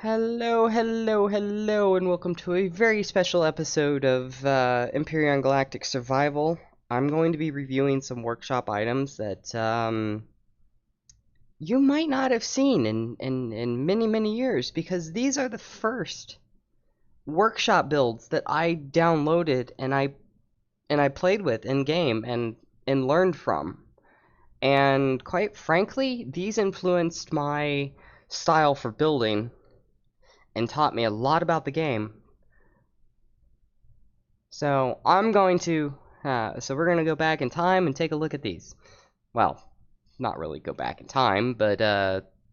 Hello, hello, hello, and welcome to a very special episode of Empyrean Galactic Survival. I'm going to be reviewing some workshop items that you might not have seen in many, many years, because these are the first workshop builds that I downloaded and I played with in game and learned from. And quite frankly, these influenced my style for building and taught me a lot about the game. So we're going to go back in time and take a look at these. Well, not really go back in time, but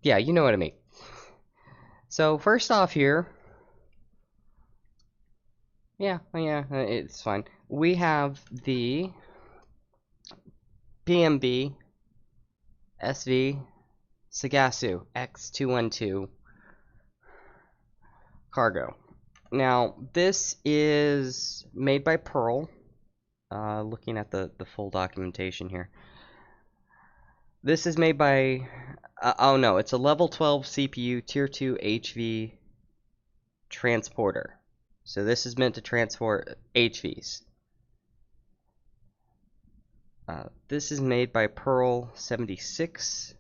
yeah, you know what I mean. So first off here, yeah, it's fine. We have the PMB SV Sagasu X212 cargo. Now, this is made by Pearl. Looking at the full documentation here. This is made by, oh no, it's a level 12 CPU tier 2 HV transporter. So this is meant to transport HVs. This is made by Pearl 76.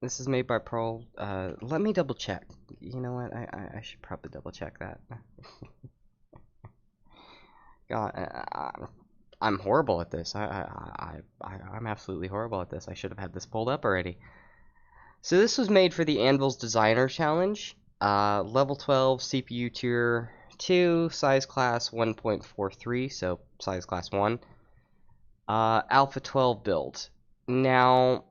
This is made by Pearl. Let me double check. You know what? I should probably double check that. God, I'm horrible at this. I'm absolutely horrible at this. I should have had this pulled up already. So this was made for the Anvil's Designer Challenge. Level 12 CPU tier 2, size class 1.43, so size class 1. Alpha 12 build. Now,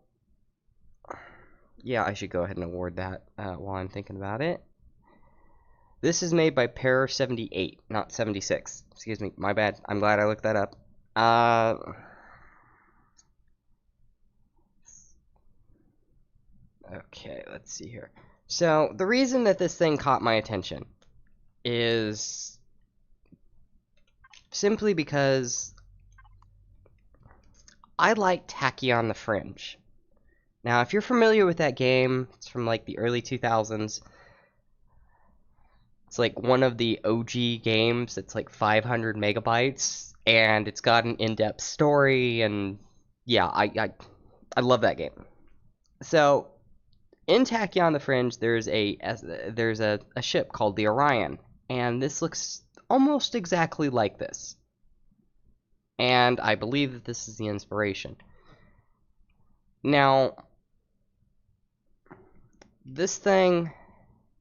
yeah, I should go ahead and award that while I'm thinking about it. This is made by Pair 78, not 76. Excuse me, my bad. I'm glad I looked that up. Okay, let's see here. So, the reason that this thing caught my attention is simply because I like Tachyon the Fringe. Now, if you're familiar with that game, it's from like the early 2000s. It's like one of the OG games. It's like 500 megabytes, and it's got an in-depth story, and yeah, I love that game. So, in Tachyon the Fringe, there's a ship called the Orion, and this looks almost exactly like this. And I believe that this is the inspiration. Now, this thing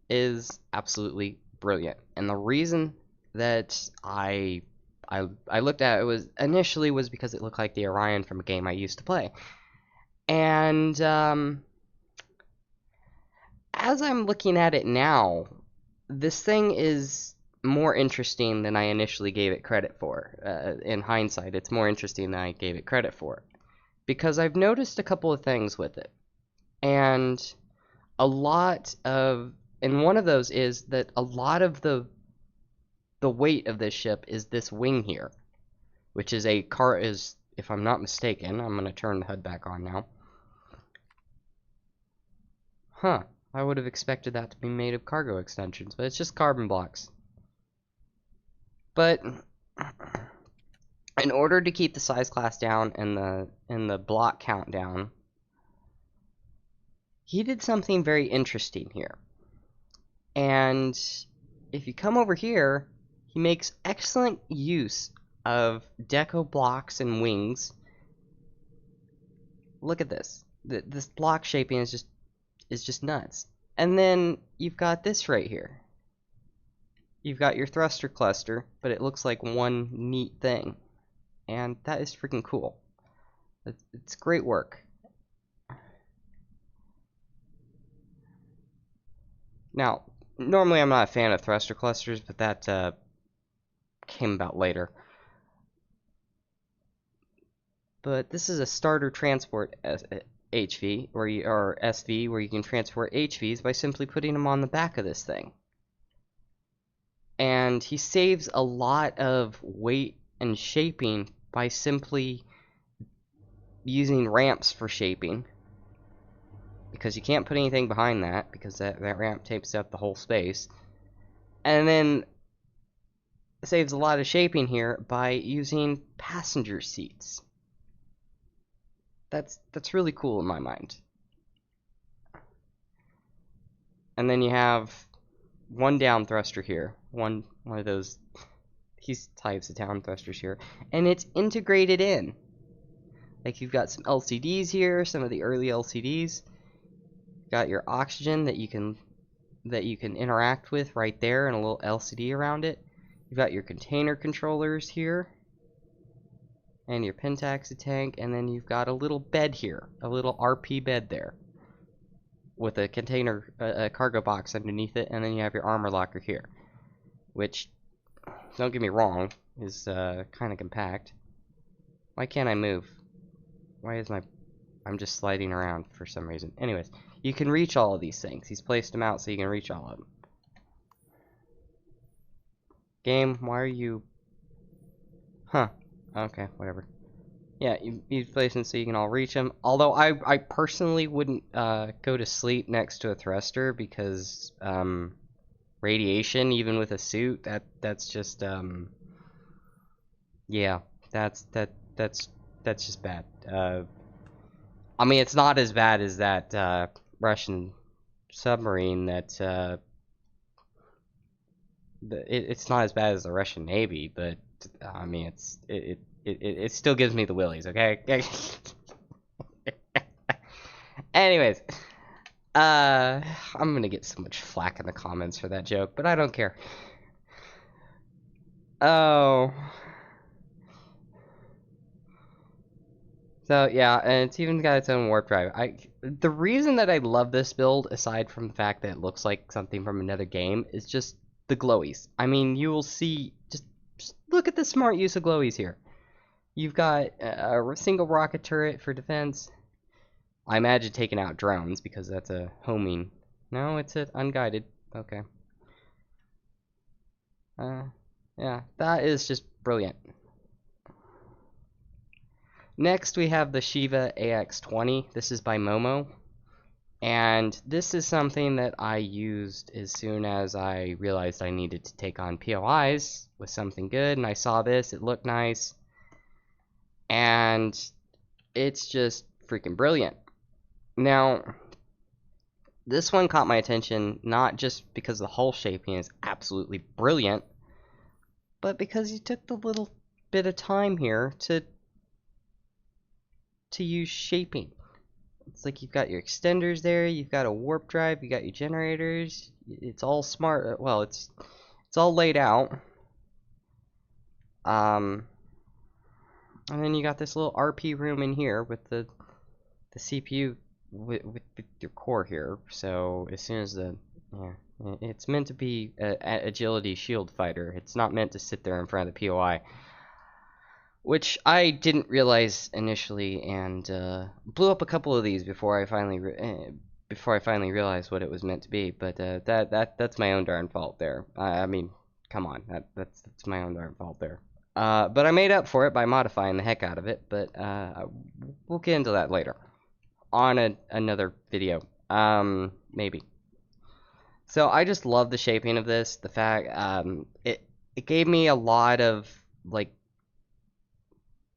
is absolutely brilliant, and the reason that I looked at it was initially because it looked like the Orion from a game I used to play, and as I'm looking at it now, this thing is more interesting than I initially gave it credit for. In hindsight, it's more interesting than I gave it credit for, because I've noticed a couple of things with it, and one of those is that a lot of the weight of this ship is this wing here, which is if I'm not mistaken, I'm gonna turn the HUD back on now. Huh, I would have expected that to be made of cargo extensions, but it's just carbon blocks. But in order to keep the size class down and the block count down, he did something very interesting here. And if you come over here, he makes excellent use of deco blocks and wings. Look at this. This block shaping is just nuts. And then you've got this right here. You've got your thruster cluster, but it looks like one neat thing. And that is freaking cool. It's great work. Now, normally I'm not a fan of thruster clusters, but that came about later. But this is a starter transport HV, or SV, where you can transport HVs by simply putting them on the back of this thing. And he saves a lot of weight and shaping by simply using ramps for shaping. because you can't put anything behind that, because that ramp takes up the whole space. And then saves a lot of shaping here by using passenger seats. That's really cool in my mind. And then you have one down thruster here, one of those these types of down thrusters here, and it's integrated in. Like, you've got some LCDs here, some of the early LCDs. Got your oxygen that you can interact with right there, and a little LCD around it. You've got your container controllers here, and your pentaxi tank, and then you've got a little bed here, a little RP bed there, with a container, a cargo box underneath it, and then you have your armor locker here, which, don't get me wrong, is kind of compact. Why can't I move? Why is I'm just sliding around for some reason. Anyways, you can reach all of these things. He's placed them out so you can reach all of them. Game, why are you... Huh. Okay, whatever. Yeah, you've placed them so you can all reach them. Although I personally wouldn't go to sleep next to a thruster because radiation, even with a suit, that's just yeah, that's just bad. I mean, it's not as bad as that Russian submarine that it's not as bad as the Russian Navy, but I mean, it still gives me the willies, okay? Anyways, I'm gonna get so much flack in the comments for that joke, but I don't care. Oh. So yeah, and it's even got its own warp drive. The reason that I love this build, aside from the fact that it looks like something from another game, is just the glowies. I mean, you will see, just look at the smart use of glowies here. You've got a single rocket turret for defense. I imagine taking out drones, because that's a homing. No, it's an unguided. Okay. Yeah, that is just brilliant. Next, we have the Shiva AX20. This is by Momo. And this is something that I used as soon as I realized I needed to take on POIs with something good. And I saw this, it looked nice. And it's just freaking brilliant. Now, this one caught my attention not just because the hull shaping is absolutely brilliant, but because you took the little bit of time here to use shaping. It's like you've got your extenders there, you've got a warp drive, you got your generators. It's all smart. Well, it's all laid out. And then you got this little RP room in here with the CPU with your core here. So as soon as it's meant to be a agility shield fighter. It's not meant to sit there in front of the POI. Which I didn't realize initially, and blew up a couple of these before I finally realized what it was meant to be. But that's my own darn fault there. I mean, come on, that's my own darn fault there. But I made up for it by modifying the heck out of it. But we'll get into that later on another video, maybe. So I just love the shaping of this. The fact it gave me a lot of like.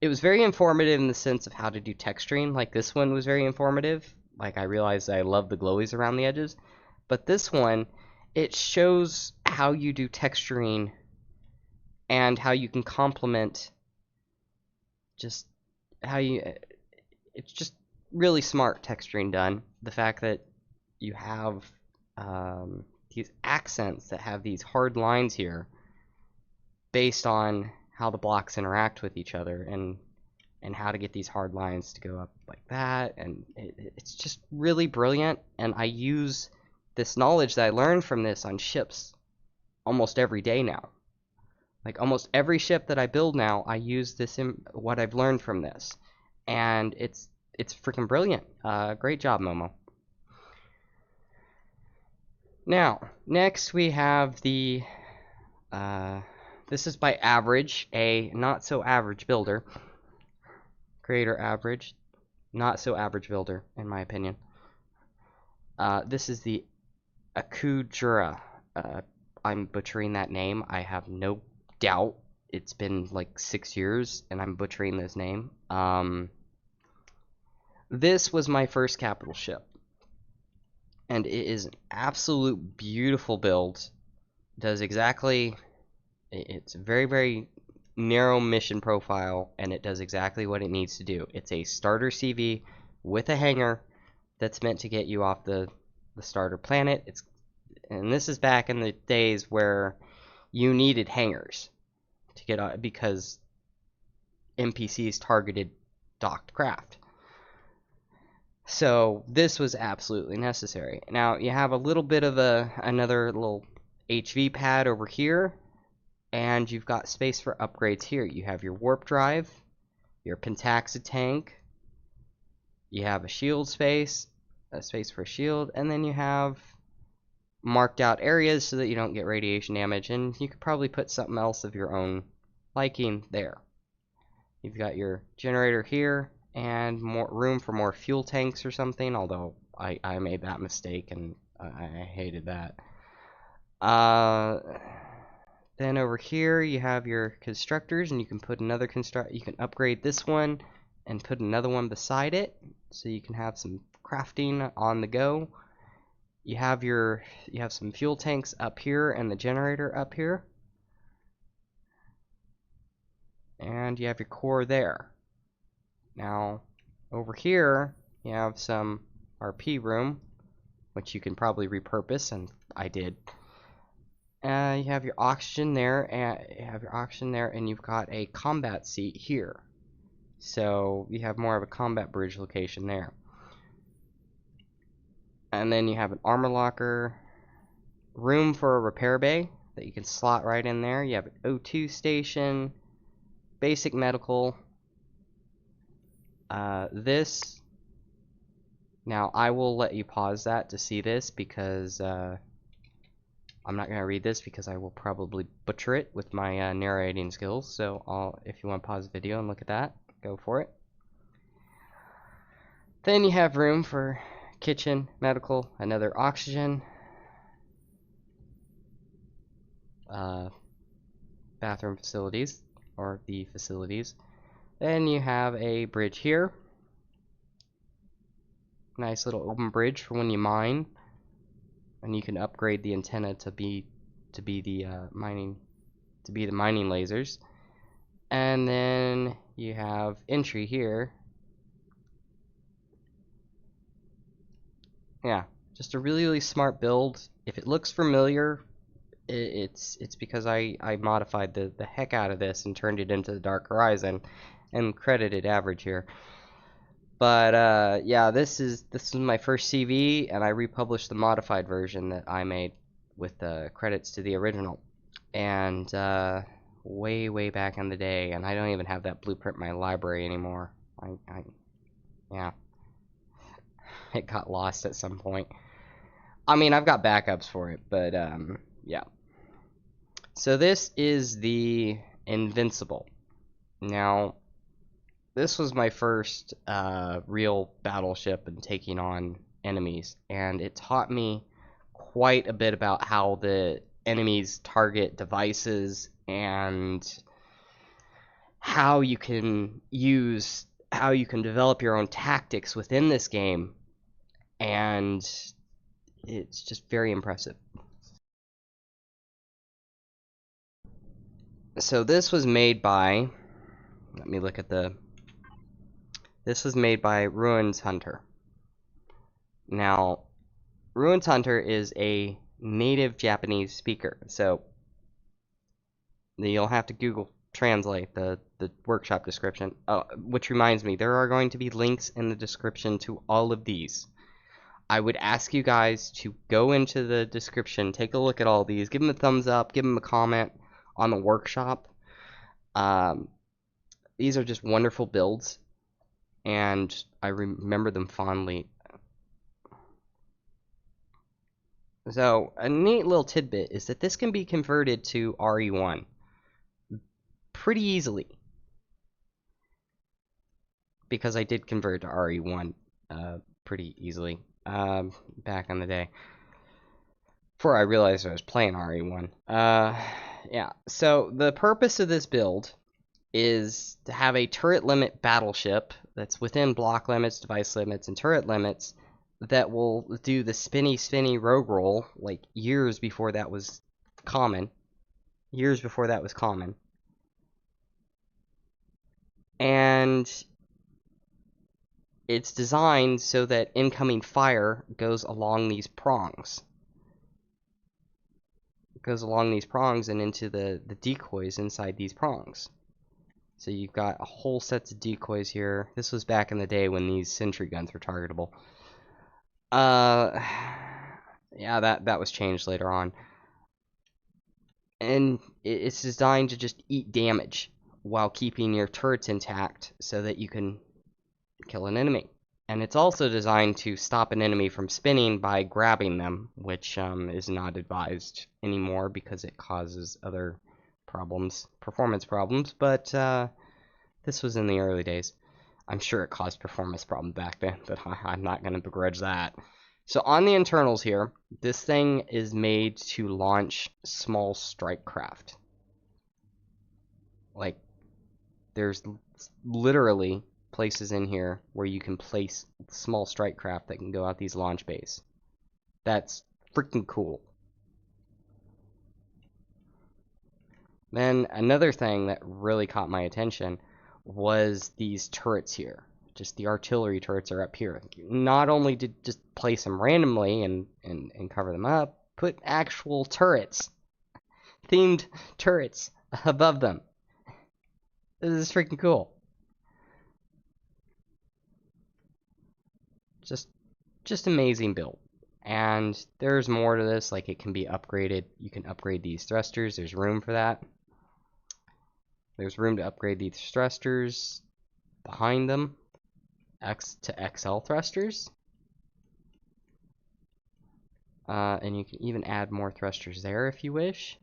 It was very informative in the sense of how to do texturing. Like, this one was very informative. Like, I realized I love the glowies around the edges. But this one, it shows how you do texturing and how you can complement just how you... It's just really smart texturing done. The fact that you have these accents that have these hard lines here based on how the blocks interact with each other, and how to get these hard lines to go up like that, and it's just really brilliant. And I use this knowledge that I learned from this on ships almost every day now. Like, almost every ship that I build now, I use this what I've learned from this, and it's freaking brilliant. Great job, Momo. Now, next we have the this is by Average, a not-so-average builder. Creator Average, not-so-average builder, in my opinion. This is the Akujura. I'm butchering that name. I have no doubt. It's been like 6 years, and I'm butchering this name. This was my first capital ship, and it is an absolute beautiful build. Does exactly. It's a very, very narrow mission profile, and it does exactly what it needs to do. It's a starter CV with a hangar that's meant to get you off the starter planet. And this is back in the days where you needed hangars to get on, because NPCs targeted docked craft. So this was absolutely necessary. Now you have a little bit of another little HV pad over here, and you've got space for upgrades here. You have your warp drive, your pentaxa tank, you have a shield space, a space for a shield, and then you have marked out areas so that you don't get radiation damage, and you could probably put something else of your own liking there. You've got your generator here, and more room for more fuel tanks or something, although I made that mistake and I hated that. Then over here you have your constructors, and you can put another you can upgrade this one and put another one beside it, so you can have some crafting on the go. You have some fuel tanks up here and the generator up here, and you have your core there. Now over here you have some RP room, which you can probably repurpose, and I did. You have your oxygen there, and you've got a combat seat here, so you have more of a combat bridge location there. And then you have an armor locker, room for a repair bay that you can slot right in there. You have an O2 station, basic medical. Now I will let you pause that to see this, because I'm not going to read this because I will probably butcher it with my narrating skills. So if you want to pause the video and look at that, go for it. Then you have room for kitchen, medical, another oxygen, bathroom facilities, or the facilities. Then you have a bridge here. Nice little open bridge for when you mine, and you can upgrade the antenna to be the mining lasers. And then you have entry here. Yeah, just a really, really smart build. If it looks familiar, it's because I modified the heck out of this and turned it into the Dark Horizon, and credited average here. But yeah, this is my first CV, and I republished the modified version that I made with the credits to the original, and way back in the day, and I don't even have that blueprint in my library anymore. Yeah, it got lost at some point. I mean, I've got backups for it, but yeah. So this is the Invincible. Now, this was my first real battleship and taking on enemies, and it taught me quite a bit about how the enemies target devices, and how you can develop your own tactics within this game, and it's just very impressive. So this was made by, let me look at this was made by ruinshunter. Now, ruinshunter is a native Japanese speaker, so you'll have to Google translate the workshop description. Oh, which reminds me, there are going to be links in the description to all of these. I would ask you guys to go into the description, take a look at all these, give them a thumbs up, give them a comment on the workshop. These are just wonderful builds, and I remember them fondly. So, a neat little tidbit is that this can be converted to RE1 pretty easily, because I did convert to RE1 pretty easily back in the day. Before I realized I was playing RE1. Yeah, so the purpose of this build is to have a turret limit battleship that's within block limits, device limits, and turret limits that will do the spinny rogue roll like years before that was common. Years before that was common. And it's designed so that incoming fire goes along these prongs. It goes along these prongs and into the decoys inside these prongs. So you've got a whole set of decoys here. This was back in the day when these sentry guns were targetable. Yeah, that was changed later on. And it's designed to just eat damage while keeping your turrets intact so that you can kill an enemy. And it's also designed to stop an enemy from spinning by grabbing them, which is not advised anymore because it causes other problems, performance problems, but this was in the early days. I'm sure it caused performance problems back then, but I'm not going to begrudge that. So on the internals here, this thing is made to launch small strike craft. Like, there's literally places in here where you can place small strike craft that can go out these launch bays. That's freaking cool. Then another thing that really caught my attention was these turrets here. Just the artillery turrets are up here. Not only did just place them randomly and cover them up, put actual turrets, themed turrets above them. This is freaking cool. Just amazing build. And there's more to this, like it can be upgraded. You can upgrade these thrusters. There's room for that. There's room to upgrade these thrusters behind them. X to XL thrusters. And you can even add more thrusters there if you wish.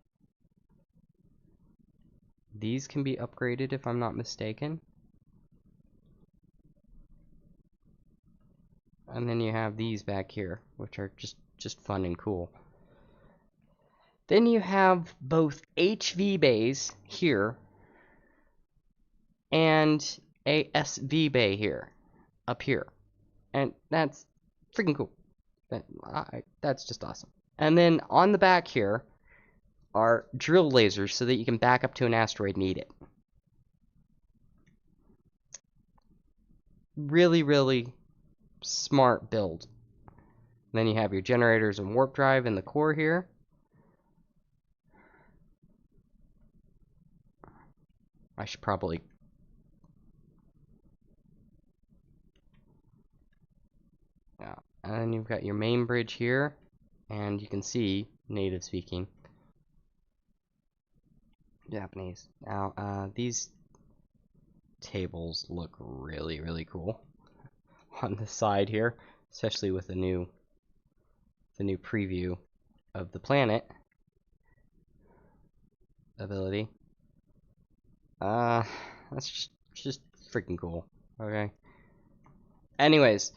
These can be upgraded if I'm not mistaken. And then you have these back here, which are just fun and cool. Then you have both HV bays here and a SV bay here, up here. And that's freaking cool. That's just awesome. And then on the back here are drill lasers so that you can back up to an asteroid and eat it. Really, really smart build. And then you have your generators and warp drive in the core here. I should probably... Yeah. And then you've got your main bridge here. And you can see, native speaking, Japanese. Now, these tables look really, really cool on the side here, especially with the new preview of the planet ability. That's just freaking cool. Okay. Anyways,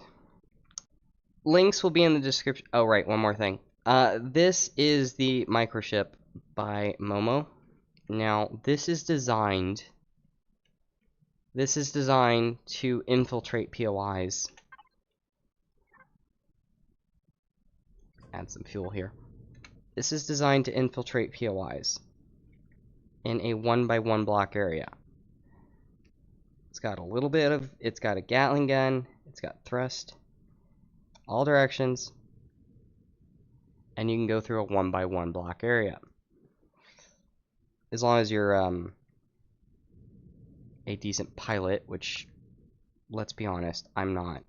links will be in the description. Oh, right, one more thing. This is the microchip by Momo. Now, this is designed to infiltrate POIs. Add some fuel here. This is designed to infiltrate POIs in a 1x1 block area. It's got a little bit of, it's got a Gatling gun, it's got thrust, all directions, and you can go through a 1x1 block area. As long as you're a decent pilot, which, let's be honest, I'm not.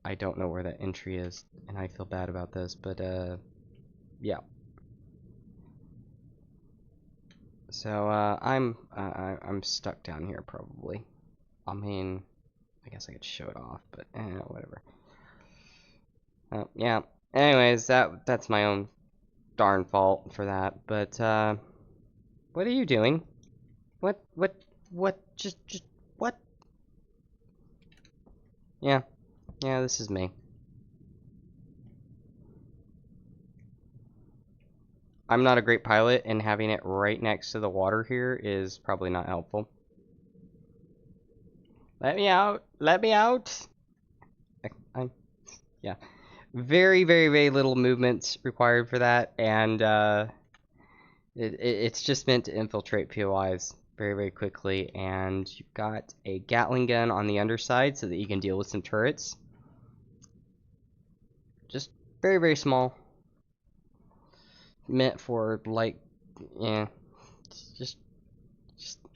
I don't know where that entry is, and I feel bad about this, but yeah. So I'm stuck down here probably. I mean, I guess I could show it off, but whatever. Yeah. Anyways, that's my own darn fault for that. But what are you doing? What? Just what? Yeah, this is me. I'm not a great pilot, and having it right next to the water here is probably not helpful. Let me out! Let me out! Yeah. Very, very, very little movement required for that, and it's just meant to infiltrate POIs very, very quickly. And you've got a Gatling gun on the underside so that you can deal with some turrets. Just very, very small. Meant for, like, yeah, just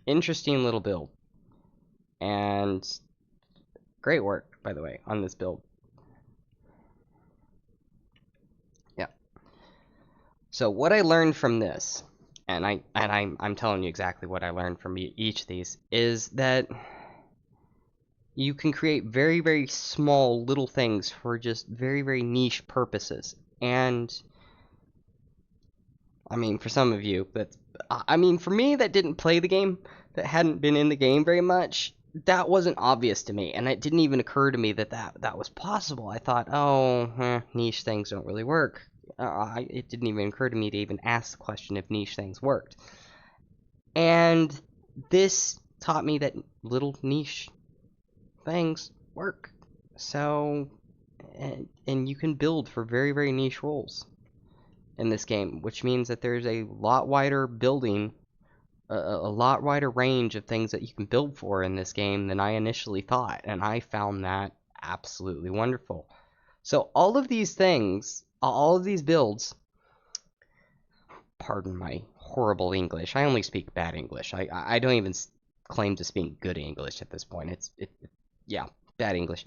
interesting little build. And great work, by the way, on this build. Yeah. So what I learned from this, and I'm telling you exactly what I learned from each of these, is that you can create very, very small little things for just very, very niche purposes. And I mean, for some of you, for me that didn't play the game, that hadn't been in the game very much, that wasn't obvious to me, and it didn't even occur to me that was possible. I thought, oh, niche things don't really work. It didn't even occur to me to even ask the question if niche things worked. And this taught me that little niche things work. So, and you can build for very, very niche roles in this game, which means that there's a lot wider building, a lot wider range of things that you can build for in this game than I initially thought, and I found that absolutely wonderful. So all of these things, all of these builds, pardon my horrible English, I only speak bad English. I don't even claim to speak good English at this point. Yeah, bad English.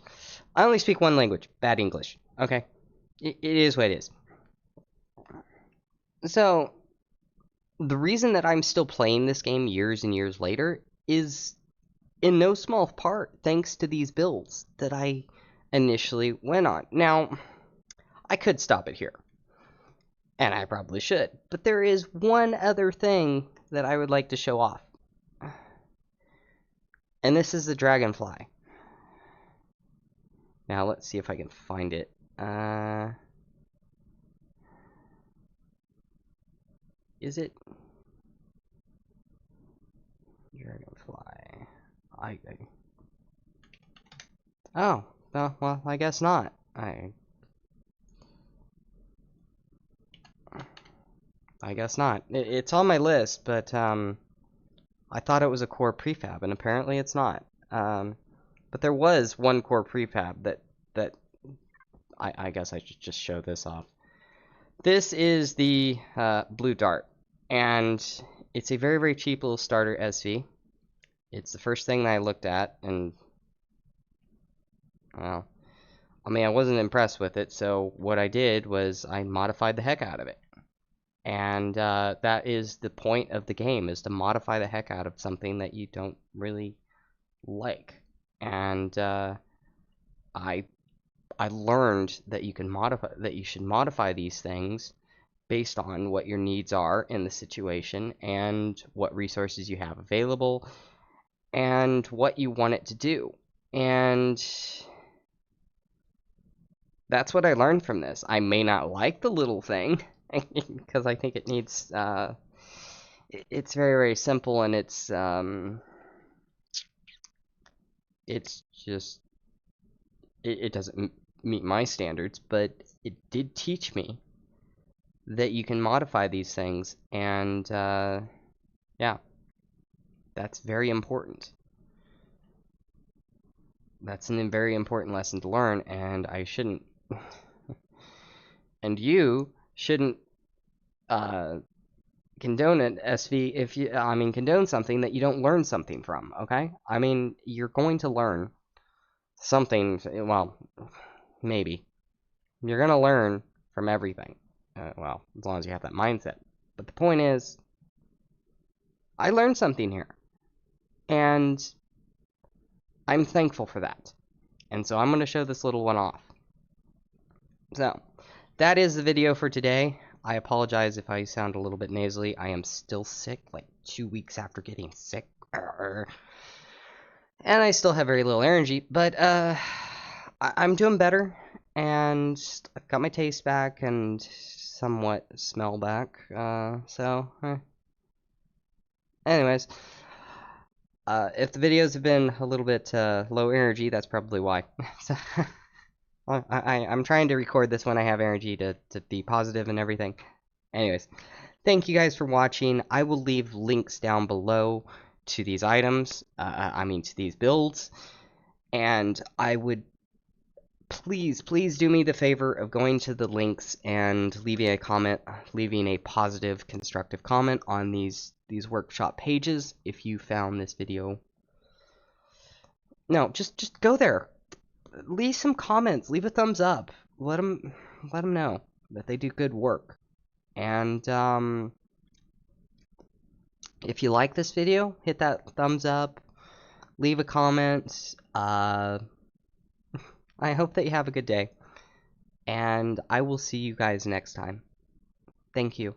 I only speak one language, bad English. Okay, it is what it is. So the reason that I'm still playing this game years and years later is in no small part thanks to these builds that I initially went on. Now, I could stop it here, and I probably should, but there is one other thing that I would like to show off. And this is the dragonfly. Now, let's see if I can find it. Is it? Dragonfly. Oh, well, I guess not. I guess not. It's on my list, but I thought it was a core prefab, and apparently it's not. But there was one core prefab that I guess I should just show this off. This is the blue dart, and it's a very, very cheap little starter SV. It's the first thing that I looked at, and well, I mean, I wasn't impressed with it, so what I did was I modified the heck out of it. And that is the point of the game, is to modify the heck out of something that you don't really like. And I learned that you should modify these things based on what your needs are in the situation and what resources you have available and what you want it to do. And that's what I learned from this. I may not like the little thing because I think it needs it's very, very simple, and it's just it doesn't meet my standards, but it did teach me that you can modify these things, and yeah, that's very important. That's a very important lesson to learn, and I shouldn't and you shouldn't condone it, SV, if you condone something that you don't learn something from, okay? I mean, you're going to learn something, well, maybe. You're going to learn from everything. Well, as long as you have that mindset. But the point is, I learned something here. And I'm thankful for that. And so I'm going to show this little one off. So, that is the video for today. I apologize if I sound a little bit nasally. I am still sick, like 2 weeks after getting sick. And I still have very little energy, but I'm doing better, and I've got my taste back and somewhat smell back. Anyways, if the videos have been a little bit low energy, that's probably why. So, I'm trying to record this when I have energy to be positive and everything. Anyways, thank you guys for watching. I will leave links down below to these items, to these builds, and I would please do me the favor of going to the links and leaving a comment, leaving a positive, constructive comment on these workshop pages if you found this video. No, just go there. Leave some comments, leave a thumbs up. Let them know that they do good work. And if you like this video, hit that thumbs up, leave a comment. I hope that you have a good day, and I will see you guys next time. Thank you.